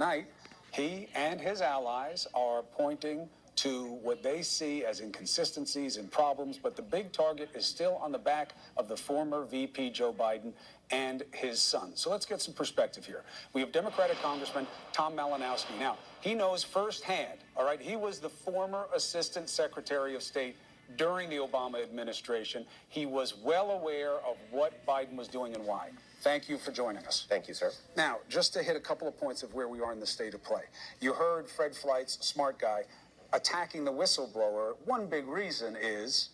night, he and his allies are pointing to what they see as inconsistencies and problems, but the big target is still on the back of the former VP Joe Biden and his son. So let's get some perspective here. We have Democratic Congressman Tom Malinowski. Now, he knows firsthand, all right, he was the former Assistant Secretary of State during the Obama administration. He was well aware of what Biden was doing and why. Thank you for joining us. Thank you, sir. Now, just to hit a couple of points of where we are in the state of play. You heard Fred Flight's smart guy attacking the whistleblower. One big reason is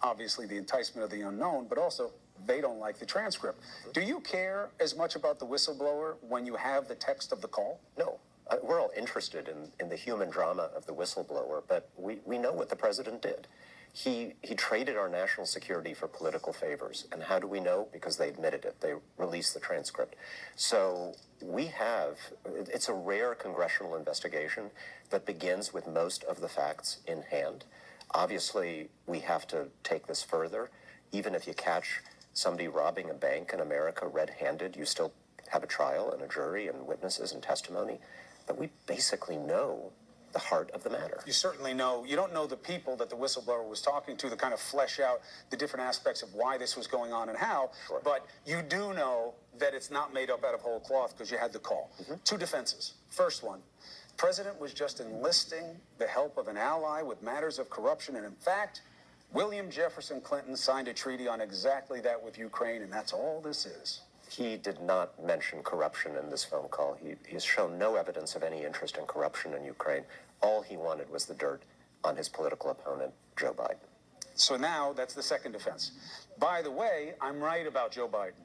obviously the enticement of the unknown, but also they don't like the transcript. Do you care as much about the whistleblower when you have the text of the call? No. We're all interested in the human drama of the whistleblower, but we know what the president did. He traded our national security for political favors. And how do we know? Because they admitted it. They released the transcript. So it's a rare congressional investigation that begins with most of the facts in hand. Obviously, we have to take this further. Even if you catch somebody robbing a bank in America red-handed, you still have a trial and a jury and witnesses and testimony. But we basically know the heart of the matter. You certainly know. You don't know the people that the whistleblower was talking to kind of flesh out the different aspects of why this was going on and how, Sure. But you do know that it's not made up out of whole cloth because you had the call. Two defenses. First one, the president was just enlisting the help of an ally with matters of corruption, and in fact, William Jefferson Clinton signed a treaty on exactly that with Ukraine, and that's all this is. He did not mention corruption in this phone call. He has shown no evidence of any interest in corruption in Ukraine. All he wanted was the dirt on his political opponent, Joe Biden. So now that's the second defense. By the way, I'm right about Joe Biden.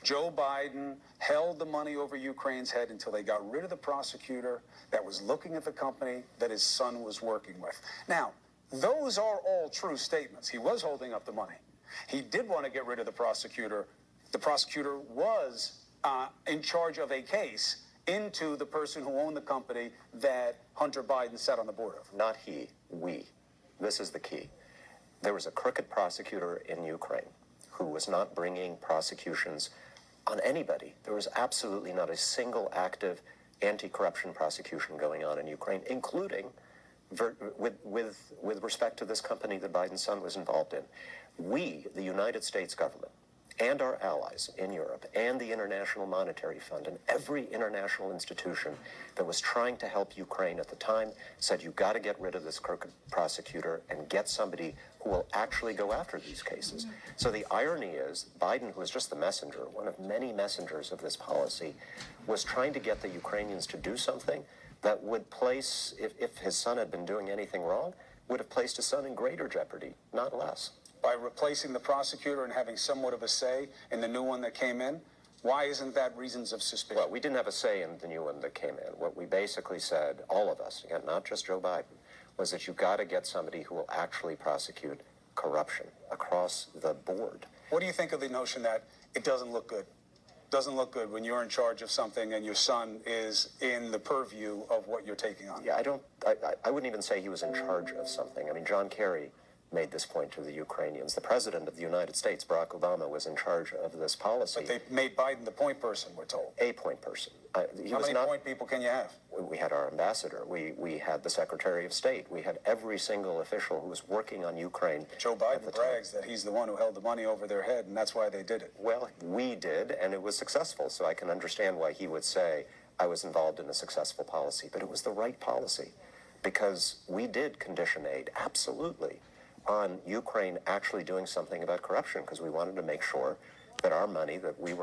Joe Biden held the money over Ukraine's head until they got rid of the prosecutor that was looking at the company that his son was working with. Now, those are all true statements. He was holding up the money. He did want to get rid of the prosecutor. The prosecutor was in charge of a case into the person who owned the company that Hunter Biden sat on the board of. Not he, we. This is the key. There was a crooked prosecutor in Ukraine who was not bringing prosecutions on anybody. There was absolutely not a single active anti-corruption prosecution going on in Ukraine, including with respect to this company that Biden's son was involved in. We, the United States government, and our allies in Europe, and the International Monetary Fund, and every international institution that was trying to help Ukraine at the time said, you got to get rid of this crooked prosecutor and get somebody who will actually go after these cases. So the irony is, Biden, who was just the messenger, one of many messengers of this policy, was trying to get the Ukrainians to do something that would place, if his son had been doing anything wrong, would have placed his son in greater jeopardy, not less. By replacing the prosecutor and having somewhat of a say in the new one that came in, why isn't that reasons of suspicion? Well, we didn't have a say in the new one that came in. What we basically said, all of us, again, not just Joe Biden, was that you've got to get somebody who will actually prosecute corruption across the board. What do you think of the notion that it doesn't look good? Doesn't look good when you're in charge of something and your son is in the purview of what you're taking on? Yeah, I wouldn't even say he was in charge of something. I mean, John Kerry made this point to the Ukrainians. The president of the United States, Barack Obama, was in charge of this policy. But they made Biden the point person, we're told. A point person. How many point people can you have? We had our ambassador. We had the Secretary of State. We had every single official who was working on Ukraine. Joe Biden brags that he's the one who held the money over their head, and that's why they did it. Well, we did, and it was successful, so I can understand why he would say I was involved in a successful policy. But it was the right policy, because we did condition aid, absolutely, on Ukraine actually doing something about corruption, because we wanted to make sure that our money that we were